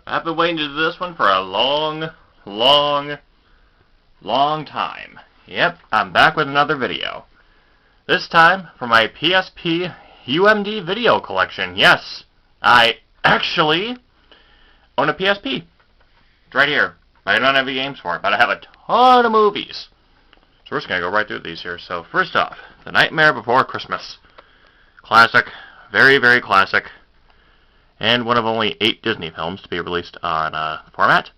I've been waiting to do this one for a long time. Yep, I'm back with another video. This time for my PSP UMD video collection. Yes, I actually own a PSP. It's right here. I don't have any games for it, but I have a ton of movies. So we're just going to go right through these here. So first off, The Nightmare Before Christmas. Classic. Very, very classic. And one of only 8 Disney films to be released on format.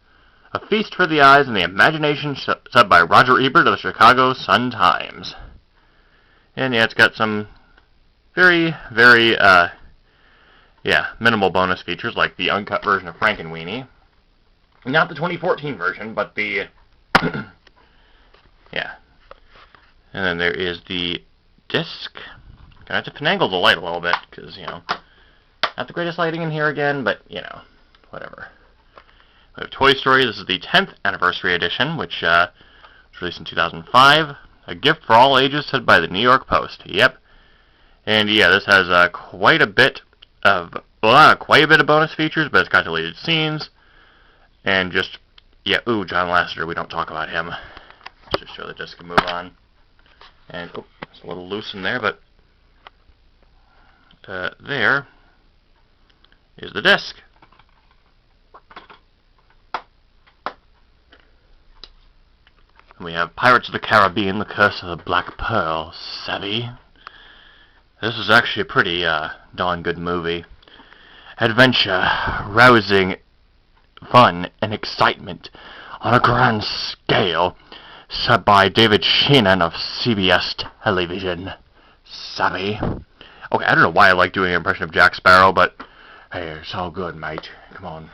A Feast for the Eyes and the Imagination, said by Roger Ebert of the Chicago Sun-Times. And yeah, it's got some very, very, minimal bonus features, like the uncut version of Frankenweenie. Not the 2014 version, but the, yeah. And then there is the disc. Gonna have to finagle the light a little bit, because, you know, not the greatest lighting in here again, but, you know, whatever. We have Toy Story. This is the 10th anniversary edition, which was released in 2005. A gift for all ages, said by the New York Post. Yep. And yeah, this has quite a bit of bonus features, but it's got deleted scenes. And just, yeah, ooh, John Lasseter, we don't talk about him. Let's just show the disc and move on. And, oh, it's a little loose in there, but there is the disc. And we have Pirates of the Caribbean, The Curse of the Black Pearl, savvy? This is actually a pretty darn good movie. Adventure, rousing fun and excitement on a grand scale, set by David Sheehan of CBS Television. Savvy? Okay, I don't know why I like doing an impression of Jack Sparrow, but hey, it's all good, mate. Come on.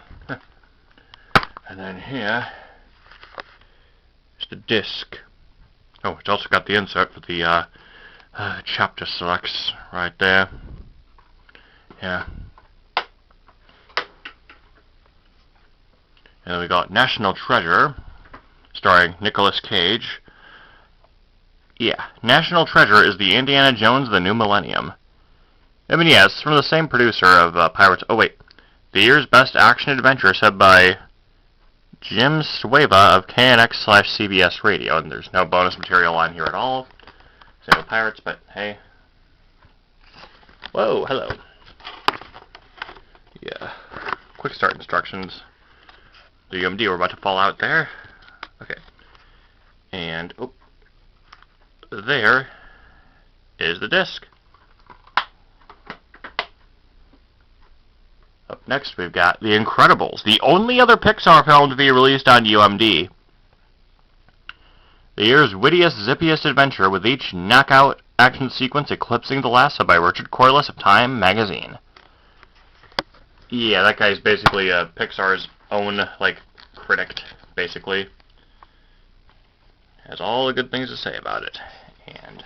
And then here is the disc. Oh, it's also got the insert for the chapter selects right there. Yeah. And then we got National Treasure, starring Nicolas Cage. Yeah, National Treasure is the Indiana Jones of the New Millennium. I mean, yeah, it's from the same producer of Pirates. Oh, wait. The year's best action adventure, said by Jim Sueva of KNX/CBS Radio. And there's no bonus material on here at all. Same with Pirates, but hey. Whoa, hello. Yeah. Quick start instructions. The UMD, we're about to fall out there. Okay. And, oh, there is the disc. Up next, we've got The Incredibles, the only other Pixar film to be released on UMD. The year's wittiest, zippiest adventure, with each knockout action sequence eclipsing the last, by Richard Corliss of Time magazine. Yeah, that guy's basically Pixar's own, like, critic, basically. Has all the good things to say about it. And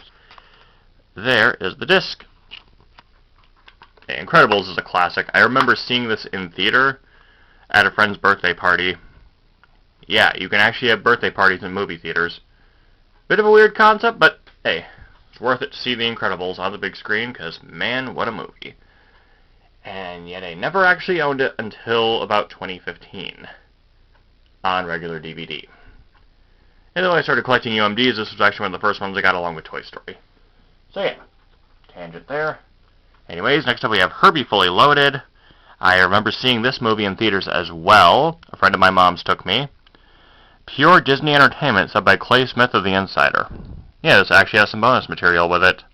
there is the disc. The Incredibles is a classic. I remember seeing this in theater at a friend's birthday party. Yeah, you can actually have birthday parties in movie theaters. Bit of a weird concept, but hey, it's worth it to see The Incredibles on the big screen, because man, what a movie. And yet I never actually owned it until about 2015 on regular DVD. And then when I started collecting UMDs, this was actually one of the first ones I got along with Toy Story. So yeah, tangent there. Anyways, next up we have Herbie Fully Loaded. I remember seeing this movie in theaters as well. A friend of my mom's took me. Pure Disney Entertainment, said by Clay Smith of The Insider. Yeah, this actually has some bonus material with it.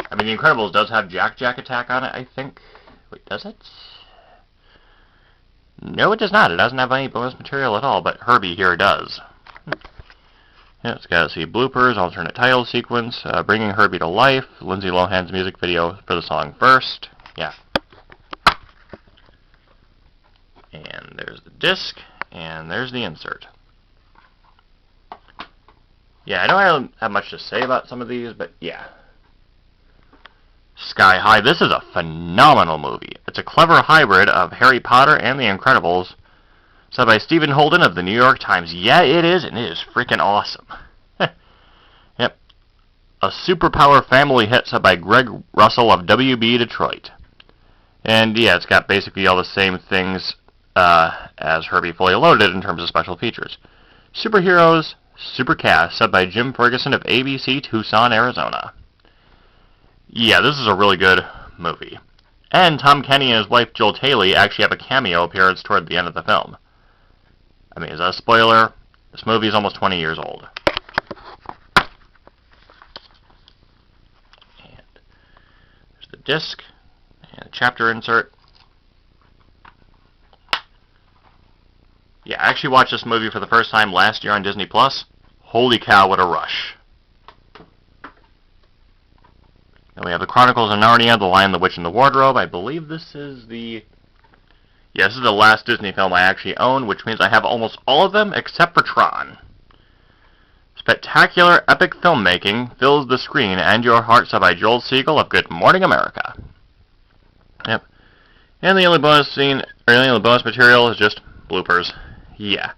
I mean, The Incredibles does have Jack Attack on it, I think. Wait, does it? No, it does not. It doesn't have any bonus material at all, but Herbie here does. Yeah, it's got to see bloopers, alternate title sequence, Bringing Herbie to Life, Lindsay Lohan's music video for the song First. Yeah. And there's the disc, and there's the insert. Yeah, I know I don't have much to say about some of these, but yeah. Sky High. This is a phenomenal movie. It's a clever hybrid of Harry Potter and The Incredibles, said by Stephen Holden of the New York Times. Yeah, it is, and it is freaking awesome. Yep. A superpower family hit, said by Greg Russell of WB Detroit. And yeah, it's got basically all the same things as Herbie fully loaded in terms of special features. Superheroes, Supercast, sub by Jim Ferguson of ABC, Tucson, Arizona. Yeah, this is a really good movie. And Tom Kenny and his wife Jill Taylor actually have a cameo appearance toward the end of the film. I mean, is that a spoiler? This movie is almost 20 years old. And there's the disc and a chapter insert. Yeah, I actually watched this movie for the first time last year on Disney+. Holy cow, what a rush. Then we have the Chronicles of Narnia, The Lion, the Witch, and the Wardrobe. I believe this is the... Yeah, this is the last Disney film I actually own, which means I have almost all of them except for Tron. Spectacular, epic filmmaking fills the screen and your heart, sub by Joel Siegel of Good Morning America. Yep. And the only bonus scene, or the only bonus material is just bloopers. Yeah.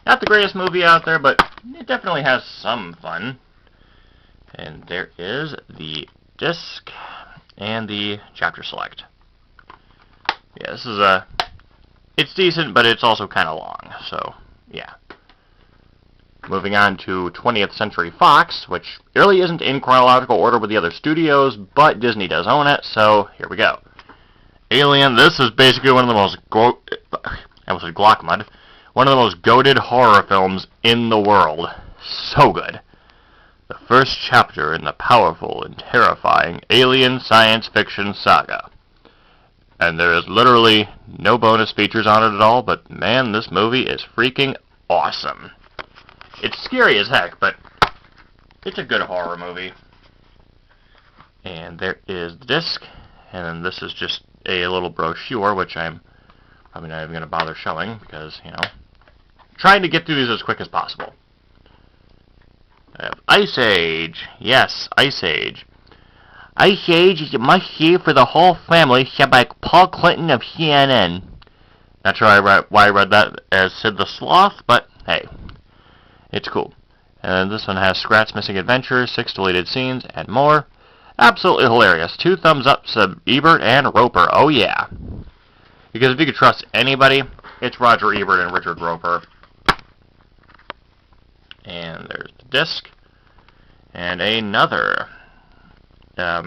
Not the greatest movie out there, but it definitely has some fun. And there is the disc and the chapter select. Yeah, this is it's decent, but it's also kind of long, so yeah. Moving on to 20th Century Fox, which really isn't in chronological order with the other studios, but Disney does own it, so here we go. Alien, this is basically one of the most I almost said Glockmud. One of the most goated horror films in the world. So good. The first chapter in the powerful and terrifying alien science fiction saga. And there is literally no bonus features on it at all, but man, this movie is freaking awesome. It's scary as heck, but it's a good horror movie. And there is the disc, and then this is just a little brochure, which I'm probably not even going to bother showing, because, you know, trying to get through these as quick as possible. I have Ice Age. Yes, Ice Age. Ice Age is a must-see for the whole family, said by Paul Clinton of CNN. Not sure why I read that as Sid the Sloth, but hey, it's cool. And this one has Scrat's Missing Adventures, 6 deleted scenes, and more. Absolutely hilarious. 2 thumbs up to Ebert and Roper. Oh yeah. Because if you could trust anybody, it's Roger Ebert and Richard Roper. And there's the disc. And another. I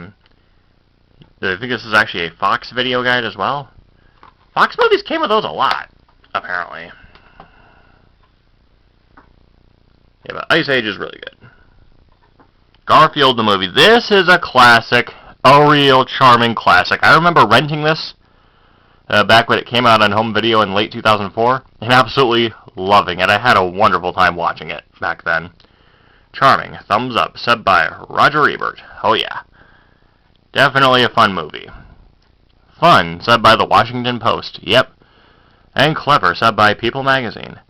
think this is actually a Fox video guide as well. Fox movies came with those a lot, apparently. Yeah, but Ice Age is really good. Garfield the movie. This is a classic. A real charming classic. I remember renting this back when it came out on home video in late 2004, and absolutely loving it. I had a wonderful time watching it back then. Charming. Thumbs up. Said by Roger Ebert. Oh yeah. Definitely a fun movie. Fun. Said by the Washington Post. Yep. And clever. Said by People Magazine.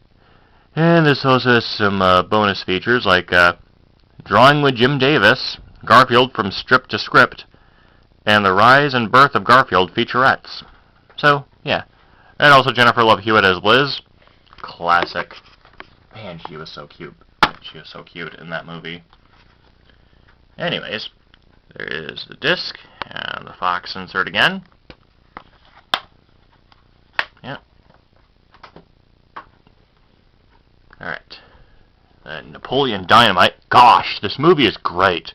And this also has some bonus features like Drawing with Jim Davis, Garfield from Strip to Script, and The Rise and Birth of Garfield featurettes. So, yeah. And also Jennifer Love Hewitt as Liz. Classic. Man, she was so cute. She was so cute in that movie. Anyways, there is the disc and the Fox insert again. Yep. Alright. Napoleon Dynamite. Gosh, this movie is great.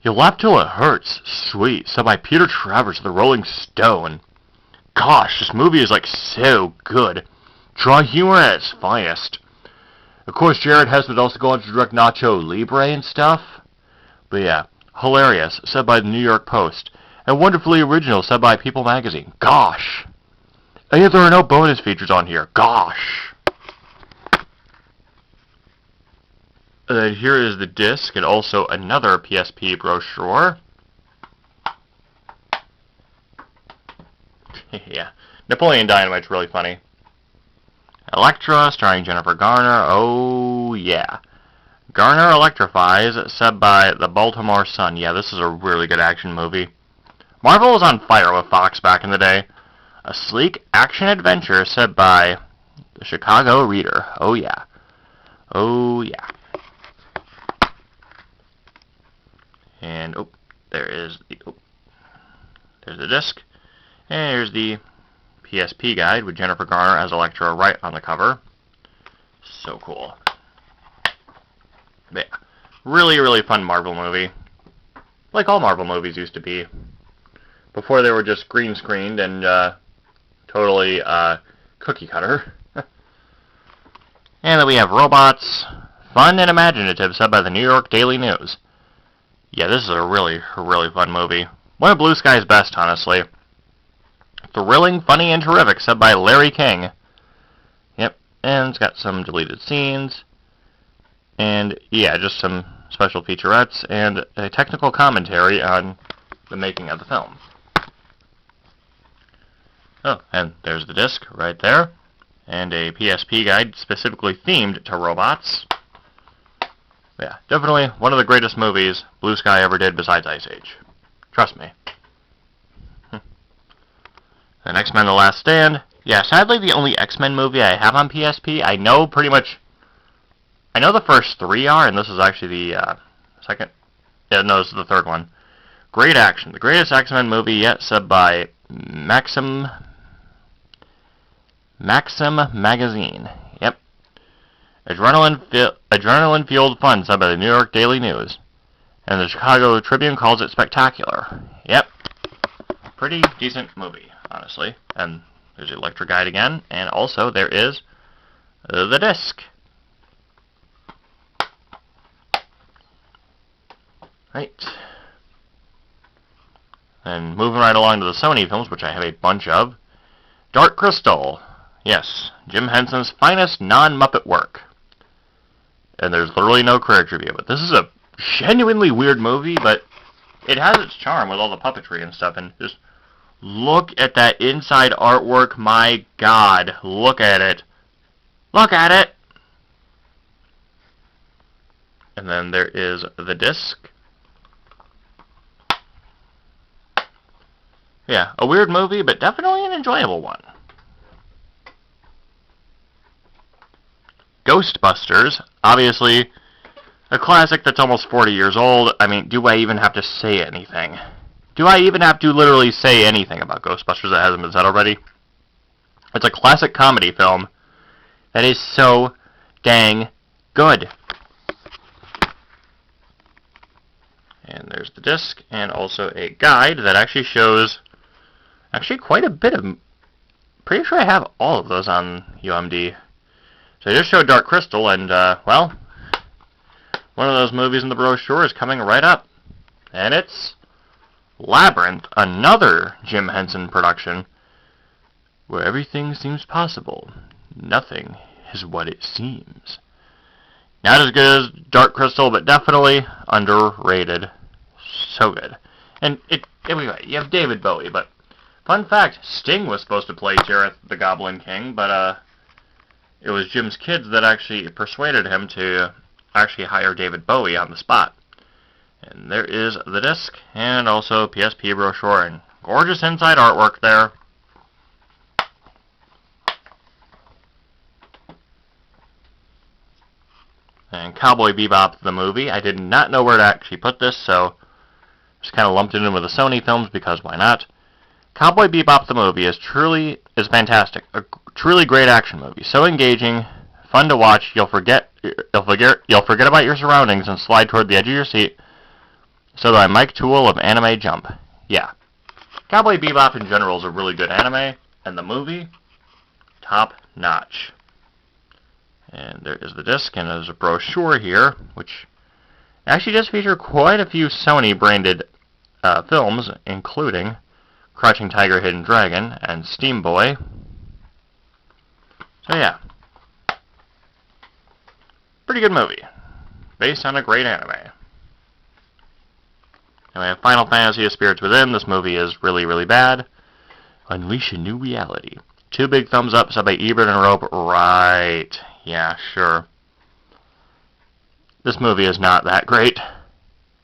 You laugh till it hurts. Sweet. So by Peter Travers of the Rolling Stone. Gosh, this movie is like so good. Dry humor at its finest. Of course, Jared Hess would also go on to direct Nacho Libre and stuff. But yeah, hilarious, said by the New York Post. And wonderfully original, said by People Magazine. Gosh. And yet there are no bonus features on here. Gosh. And then here is the disc, and also another PSP brochure. Yeah, Napoleon Dynamite's really funny. Elektra, starring Jennifer Garner. Oh, yeah. Garner electrifies, said by the Baltimore Sun. Yeah, this is a really good action movie. Marvel was on fire with Fox back in the day. A sleek action-adventure, said by the Chicago Reader. Oh, yeah. Oh, yeah. And, there's the disc. And here's the PSP guide with Jennifer Garner as Elektra right on the cover. So cool. Yeah. Really, really fun Marvel movie. Like all Marvel movies used to be. Before they were just green screened and totally cookie cutter. And then we have Robots. Fun and imaginative, said by the New York Daily News. Yeah, this is a really, really fun movie. One of Blue Sky's best, honestly. Thrilling, funny, and terrific, said by Larry King. Yep, and it's got some deleted scenes. And, yeah, just some special featurettes and a technical commentary on the making of the film. Oh, and there's the disc right there. And a PSP guide specifically themed to robots. Yeah, definitely one of the greatest movies Blue Sky ever did besides Ice Age. Trust me. And X-Men The Last Stand. Yeah, sadly the only X-Men movie I have on PSP. I know pretty much... I know the first three are, and this is actually the second... Yeah, no, this is the third one. Great action. The greatest X-Men movie yet, said by Maxim Magazine. Yep. Adrenaline-fueled fun, said by the New York Daily News. And the Chicago Tribune calls it spectacular. Yep. Pretty decent movie, honestly. And there's the Elektra guide again. And also there is the disc. Right. And moving right along to the Sony films, which I have a bunch of. Dark Crystal. Yes, Jim Henson's finest non-Muppet work. And there's literally no critic review, but this is a genuinely weird movie, but it has its charm with all the puppetry and stuff, and just look at that inside artwork, my god, look at it. Look at it! And then there is the disc. Yeah, a weird movie, but definitely an enjoyable one. Ghostbusters, obviously a classic that's almost 40 years old. I mean, do I even have to say anything? Do I even have to literally say anything about Ghostbusters that hasn't been said already? It's a classic comedy film that is so dang good. And there's the disc, and also a guide that actually shows quite a bit of... Pretty sure I have all of those on UMD. So I just showed Dark Crystal, and, well, one of those movies in the brochure is coming right up. And it's Labyrinth, another Jim Henson production, where everything seems possible. Nothing is what it seems. Not as good as Dark Crystal, but definitely underrated. So good. And you have David Bowie, but fun fact, Sting was supposed to play Jareth the Goblin King, but, it was Jim's kids that actually persuaded him to actually hire David Bowie on the spot. And there is the disc, and also PSP brochure, and gorgeous inside artwork there. And Cowboy Bebop, the movie. I did not know where to actually put this, so just kind of lumped it in with the Sony films, because why not? Cowboy Bebop, the movie, is fantastic. A truly great action movie. So engaging, fun to watch. You'll forget about your surroundings and slide toward the edge of your seat. So by Mike Toole of Anime Jump. Yeah. Cowboy Bebop in general is a really good anime, and the movie, top notch. And there is the disc, and there's a brochure here, which actually does feature quite a few Sony branded films, including Crouching Tiger, Hidden Dragon, and Steam Boy. So yeah. Pretty good movie. Based on a great anime. And we have Final Fantasy of Spirits Within. This movie is really, really bad. Unleash a New Reality. 2 big thumbs up, said by Ebert and Rope. Right. Yeah, sure. This movie is not that great.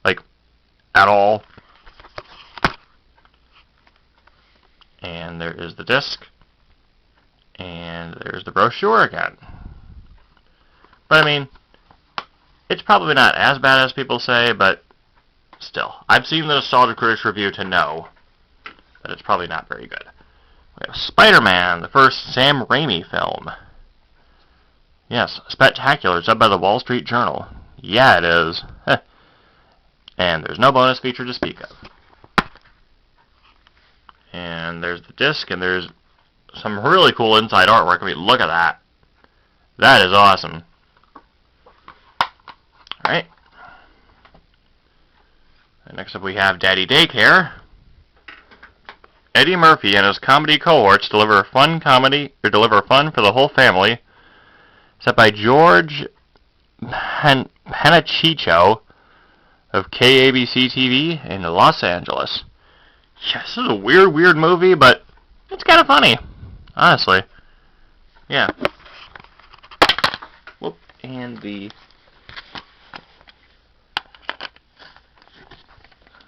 Like, at all. And there is the disc. And there's the brochure again. But I mean, it's probably not as bad as people say, but still. I've seen the Nostalgia Critics review to know that it's probably not very good. We have Spider-Man, the first Sam Raimi film. Yes, spectacular, said by the Wall Street Journal. Yeah, it is. And there's no bonus feature to speak of. And there's the disc, and there's some really cool inside artwork. I mean, look at that. That is awesome. Alright. Next up we have Daddy Daycare. Eddie Murphy and his comedy cohorts deliver fun for the whole family. Set by George Panachicho of KABC TV in Los Angeles. Yeah, this is a weird movie, but it's kind of funny. Honestly. Yeah. Whoop. And the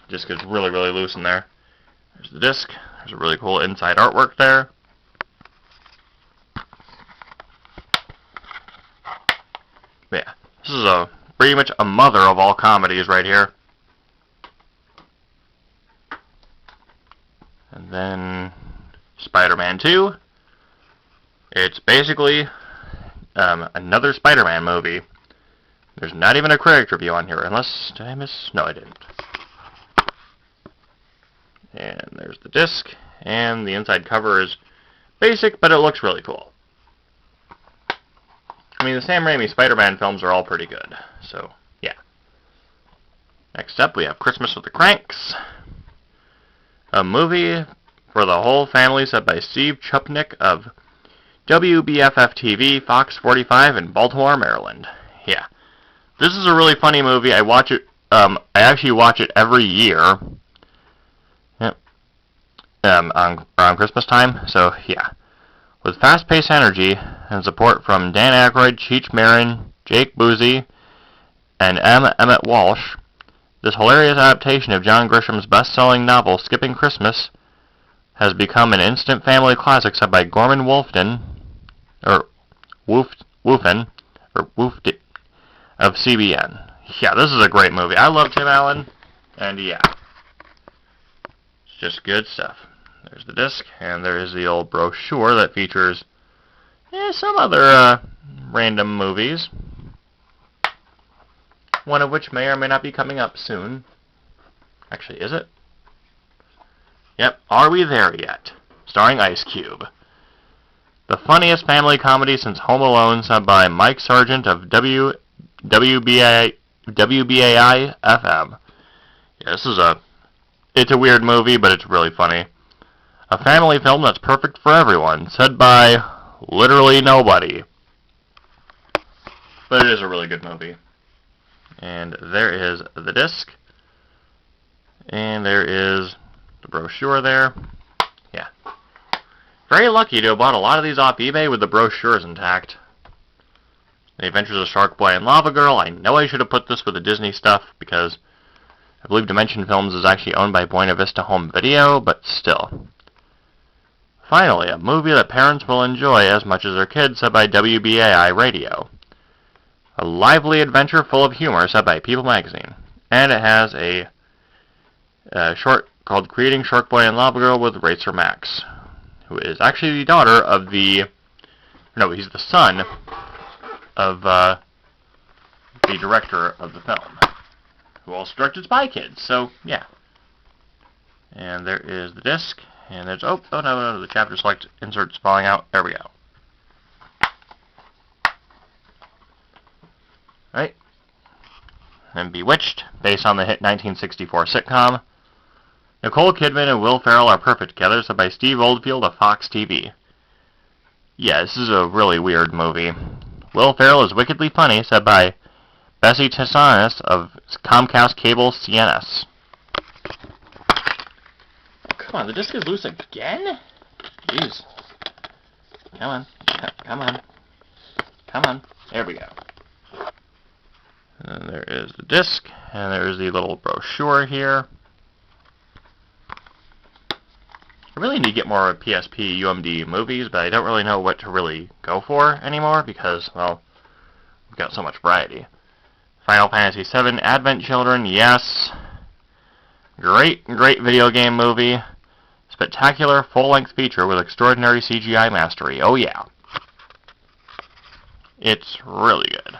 disc is really loose in there. There's the disc. There's a really cool inside artwork there. Yeah, this is pretty much a mother of all comedies right here. And then Spider-Man 2. It's basically another Spider-Man movie. There's not even a critic review on here, unless, did I miss? No, I didn't. And there's the disc, and the inside cover is basic, but it looks really cool. I mean, the Sam Raimi Spider-Man films are all pretty good, so, yeah. Next up, we have Christmas with the Cranks. A movie for the whole family set by Steve Chupnik of WBFF-TV, Fox 45 in Baltimore, Maryland. Yeah. This is a really funny movie. I watch it, I actually watch it every year. Yep. Around Christmas time, so, yeah. With fast-paced energy and support from Dan Aykroyd, Cheech Marin, Jake Busey, and Emmett Walsh, this hilarious adaptation of John Grisham's best-selling novel Skipping Christmas has become an instant family classic set by Gorman Wolfden, of CBN. Yeah, this is a great movie. I love Tim Allen, and yeah, it's just good stuff. There's the disc, and there is the old brochure that features some other random movies, one of which may or may not be coming up soon. Actually, is it? Yep, Are We There Yet? Starring Ice Cube. The funniest family comedy since Home Alone, sent by Mike Sargent of WBAI FM. Yeah, it's a weird movie, but it's really funny. A family film that's perfect for everyone, said by literally nobody. But it is a really good movie. And there is the disc. And there is the brochure there. Yeah. Very lucky to have bought a lot of these off eBay with the brochures intact. The Adventures of Shark Boy and Lava Girl. I know I should have put this with the Disney stuff, because I believe Dimension Films is actually owned by Buena Vista Home Video, but still. Finally, a movie that parents will enjoy as much as their kids, set by WBAI Radio. A lively adventure full of humor, set by People Magazine. And it has a short called Creating Shark Boy and Lava Girl with Racer Max, who is actually the daughter of he's the son of the director of the film, who also directed Spy Kids, so, yeah. And there is the disc. And there's, oh no, the chapter select insert's falling out. There we go. Right. And Bewitched, based on the hit 1964 sitcom. Nicole Kidman and Will Ferrell are perfect together, set by Steve Oldfield of Fox TV. Yeah, this is a really weird movie. Will Ferrell is wickedly funny, said by Bessie Tissanis of Comcast Cable CNS. Come on, the disc is loose again? Jeez. Come on. Come on. Come on. There we go. And there is the disc, and there's the little brochure here. I really need to get more PSP UMD movies, but I don't really know what to really go for anymore, because, well, we've got so much variety. Final Fantasy VII Advent Children, yes. Great video game movie. spectacular full-length feature with extraordinary CGI mastery. Oh yeah. It's really good.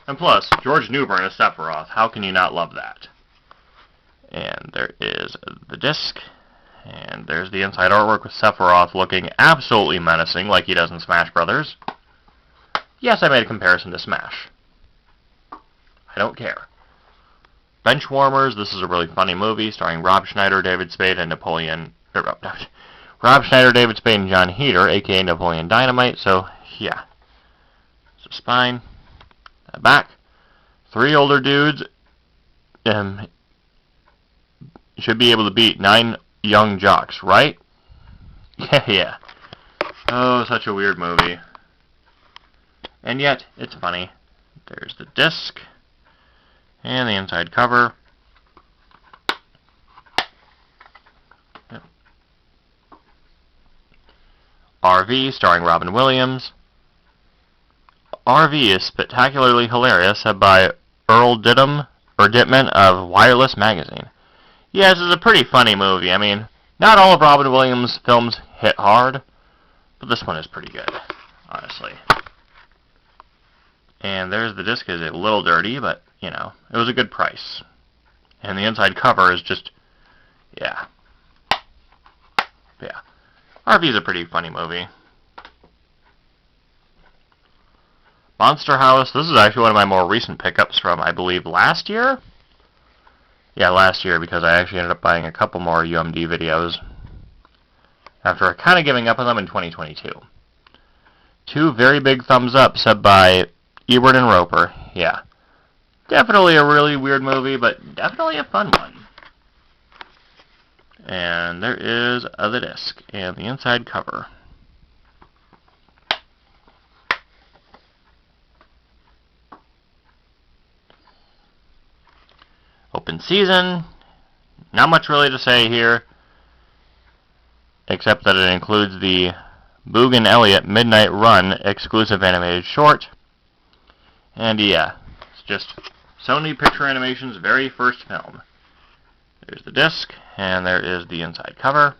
And plus, George Newbern as Sephiroth. How can you not love that? And there is the disc. And there's the inside artwork with Sephiroth looking absolutely menacing like he does in Smash Brothers. Yes, I made a comparison to Smash. I don't care. Benchwarmers, this is a really funny movie starring Rob Schneider, David Spade, and Rob Schneider, David Spade, and John Heder, aka Napoleon Dynamite, so yeah. So spine, back. 3 older dudes should be able to beat 9 young jocks, right? Yeah. Oh, such a weird movie. And yet, it's funny. There's the disc. And the inside cover. Yep. RV, starring Robin Williams. RV is spectacularly hilarious, said by Earl Dittman of Wireless Magazine. Yes, it's a pretty funny movie. I mean, not all of Robin Williams' films hit hard, but this one is pretty good, honestly. And there's the disc. Is a little dirty, but, you know, it was a good price. And the inside cover is just, yeah. Yeah. RV is a pretty funny movie. Monster House. This is actually one of my more recent pickups from, I believe, last year? Yeah, last year, because I actually ended up buying a couple more UMD videos after kind of giving up on them in 2022. 2 very big thumbs up said by Ebert and Roper. Yeah. Definitely a really weird movie, but definitely a fun one. And there is the disc and the inside cover. Open season. Not much really to say here, except that it includes the Boog and Elliott Midnight Run exclusive animated short. And yeah, it's just Sony Picture Animation's very first film. There's the disc, and there is the inside cover.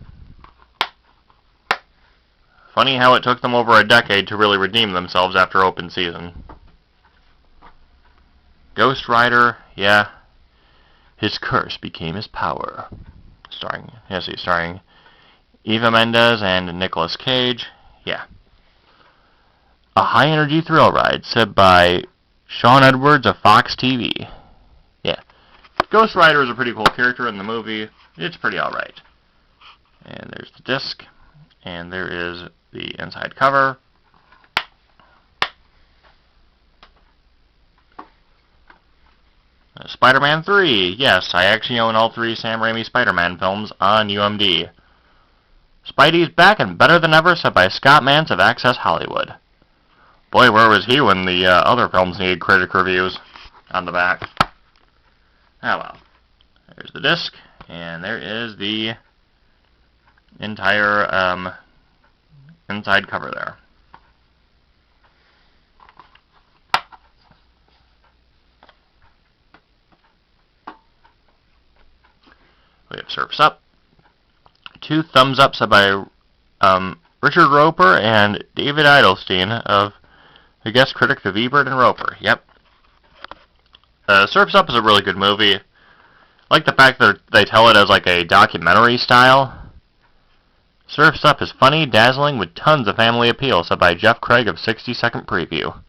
Funny how it took them over a decade to really redeem themselves after open season. Ghost Rider, yeah. His curse became his power. Starring Eva Mendes and Nicolas Cage. Yeah. A high-energy thrill ride said by Sean Edwards of Fox TV. Yeah. Ghost Rider is a pretty cool character in the movie. It's pretty alright. And there's the disc. And there is the inside cover. Spider-Man 3. Yes, I actually own all 3 Sam Raimi Spider-Man films on UMD. Spidey's back and better than ever, said by Scott Mantz of Access Hollywood. Boy, where was he when the other films needed critic reviews on the back? Ah, well. There's the disc, and there is the entire inside cover there. We have Surf's Up. 2 thumbs up said by Richard Roper and David Edelstein of the guest critic of Ebert and Roper. Yep. Surf's Up is a really good movie. I like the fact that they tell it as like a documentary style. Surf's Up is funny, dazzling, with tons of family appeal, said by Jeff Craig of 60 Second Preview.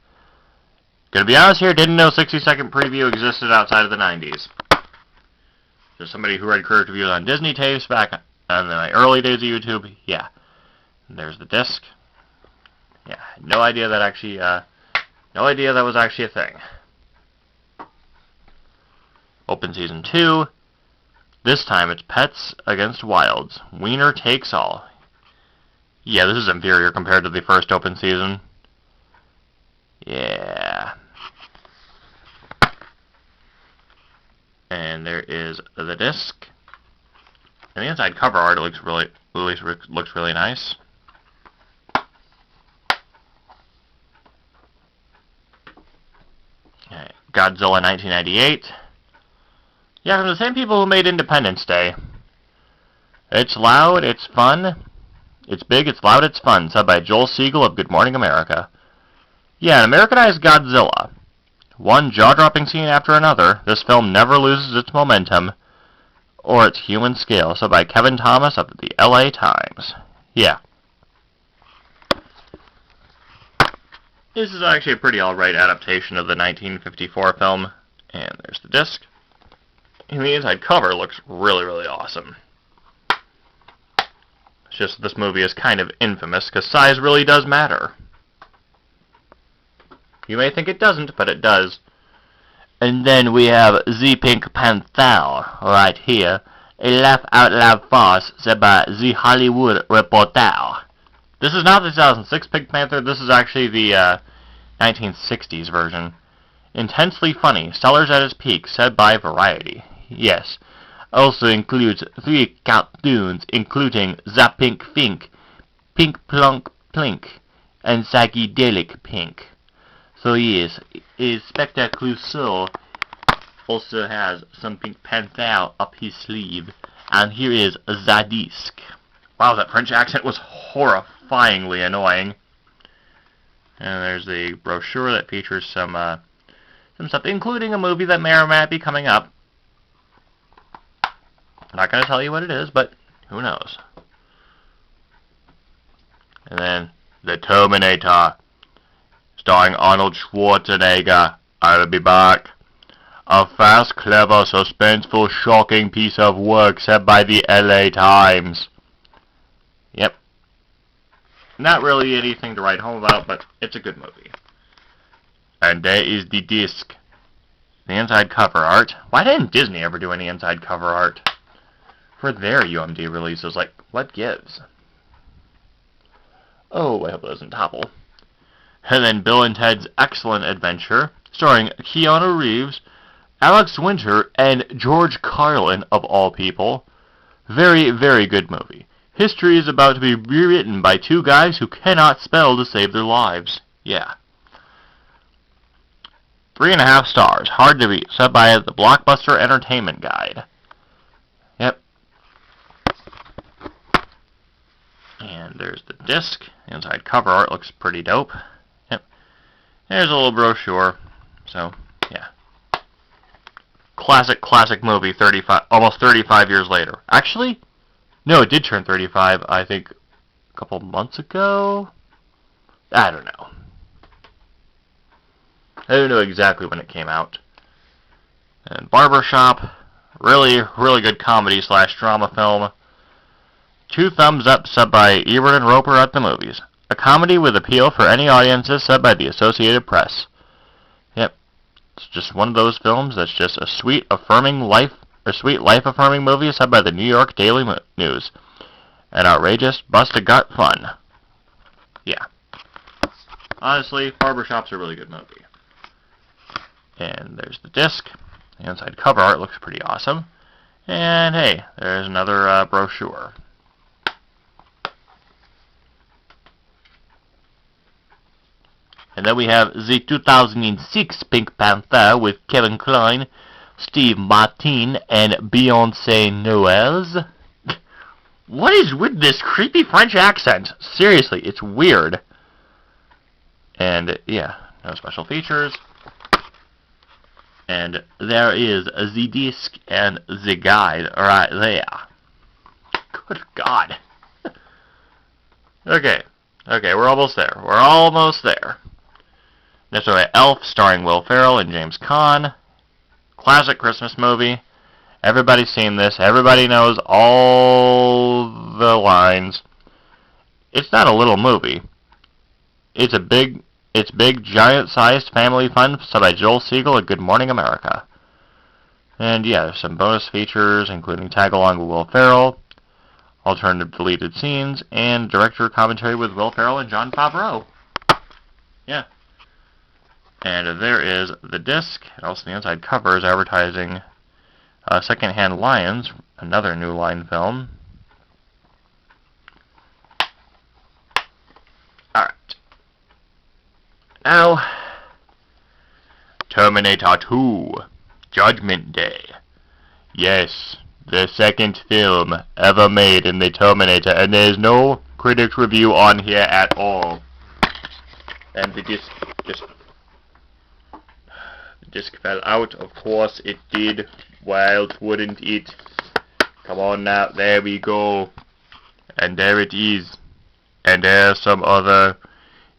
Gonna be honest here, didn't know 60 Second Preview existed outside of the 90s. There's somebody who read critic reviews on Disney tapes back in the early days of YouTube. Yeah. And there's the disc. Yeah, no idea that was actually a thing. Open season 2. This time it's Pets Against Wilds. Wiener takes all. Yeah, this is inferior compared to the first open season. Yeah. And there is the disc. And the inside cover art looks really nice. Okay. Godzilla 1998. Yeah, from the same people who made Independence Day. It's loud, it's fun, it's big, it's loud, it's fun, said by Joel Siegel of Good Morning America. Yeah, an Americanized Godzilla. One jaw-dropping scene after another, this film never loses its momentum or its human scale, said by Kevin Thomas of the LA Times. Yeah. This is actually a pretty alright adaptation of the 1954 film. And there's the disc. And the inside cover looks really, really awesome. It's just this movie is kind of infamous because size really does matter. You may think it doesn't, but it does. And then we have The Pink Panther right here. A laugh-out-loud farce said by The Hollywood Reporter. This is not the 2006 Pink Panther. This is actually the 1960s version. Intensely funny, Sellers at its peak, said by Variety. Yes. Also includes 3 cartoons, including The Pink Fink, Pink Plunk Plink, and Psychedelic Pink. So yes, Inspector Clouseau also has some Pink Panther up his sleeve. And here is the disc. Wow, that French accent was horrifyingly annoying. And there's the brochure that features some stuff, including a movie that may or may not be coming up. I'm not going to tell you what it is, but who knows. And then The Terminator, starring Arnold Schwarzenegger. I'll be back. A fast, clever, suspenseful, shocking piece of work, said by the LA Times. Yep. Not really anything to write home about, but it's a good movie. And there is the disc. The inside cover art. Why didn't Disney ever do any inside cover art for their UMD releases? Like, what gives? Oh, I hope it doesn't topple. And then Bill and Ted's Excellent Adventure, starring Keanu Reeves, Alex Winter, and George Carlin, of all people. Very, very good movie. History is about to be rewritten by 2 guys who cannot spell to save their lives. Yeah. 3.5 stars. Hard to beat. Said by the Blockbuster Entertainment Guide. Yep. And there's the disc. The inside cover art looks pretty dope. Yep. There's a little brochure. So, yeah. Classic movie, almost 35 years later. Actually, no, it did turn 35, I think, a couple months ago? I don't know. I don't know exactly when it came out. And Barbershop, really, really good comedy / drama film. 2 thumbs up, said by Ebert and Roper at the movies. A comedy with appeal for any audiences, said by the Associated Press. Yep. It's just one of those films that's just a sweet life-affirming movie, said by the New York Daily News. An outrageous, bust-a-gut fun. Yeah. Honestly, Barbershop's a really good movie. And there's the disc. The inside cover art looks pretty awesome. And hey, there's another brochure. And then we have the 2006 Pink Panther with Kevin Kline, Steve Martin, and Beyoncé Knowles. What is with this creepy French accent? Seriously, it's weird. And yeah, no special features. And there is the disc and the guide right there. Good God. Okay, we're almost there. Next we have Elf, starring Will Ferrell and James Caan. Classic Christmas movie. Everybody's seen this. Everybody knows all the lines. It's not a little movie. It's big, giant-sized family fun, said by Joel Siegel at Good Morning America. And yeah, there's some bonus features, including tag-along with Will Ferrell, alternative deleted scenes, and director commentary with Will Ferrell and Jon Favreau. Yeah. And there is the disc, and also the inside cover is advertising Secondhand Lions, another New Line film. Alright. Now, Terminator 2, Judgment Day. Yes, the second film ever made in the Terminator, and there's no critics review on here at all. And the disc fell out. Of course it did. Why else wouldn't it? Come on now, there we go. And there it is. And there's some other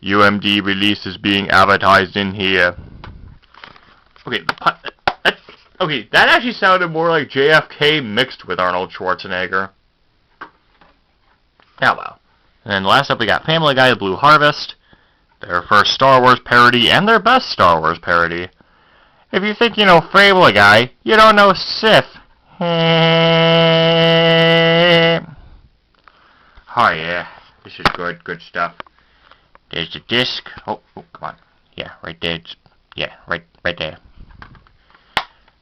UMD releases being advertised in here. Okay, okay, that actually sounded more like JFK mixed with Arnold Schwarzenegger. Oh well. And then last up we got Family Guy: The Blue Harvest, their first Star Wars parody and their best Star Wars parody. If you think you know Family Guy, you don't know Sith. Oh yeah, this is good stuff. There's the disc. Oh, come on. Yeah, right there. Yeah, right there.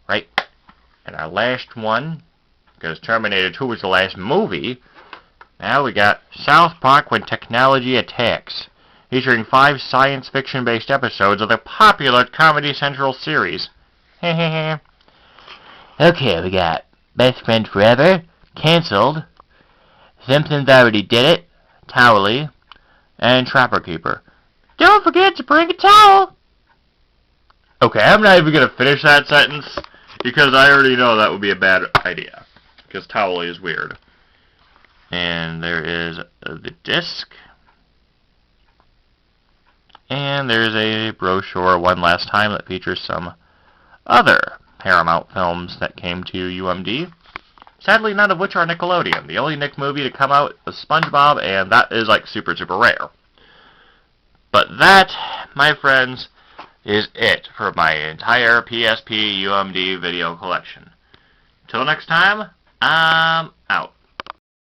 Right. And our last one, because Terminator 2 was the last movie, now we got South Park: When Technology Attacks, featuring 5 science fiction-based episodes of the popular Comedy Central series. Okay, we got Best Friend Forever, Cancelled, Simpsons Already Did It, Towelie, and Trapper Keeper. Don't forget to bring a towel! Okay, I'm not even going to finish that sentence, because I already know that would be a bad idea, because Towelie is weird. And there is the disc. And there's a brochure one last time that features some other Paramount films that came to UMD. Sadly, none of which are Nickelodeon. The only Nick movie to come out was SpongeBob, and that is like super rare. But that, my friends, is it for my entire PSP UMD video collection. Until next time, I'm out.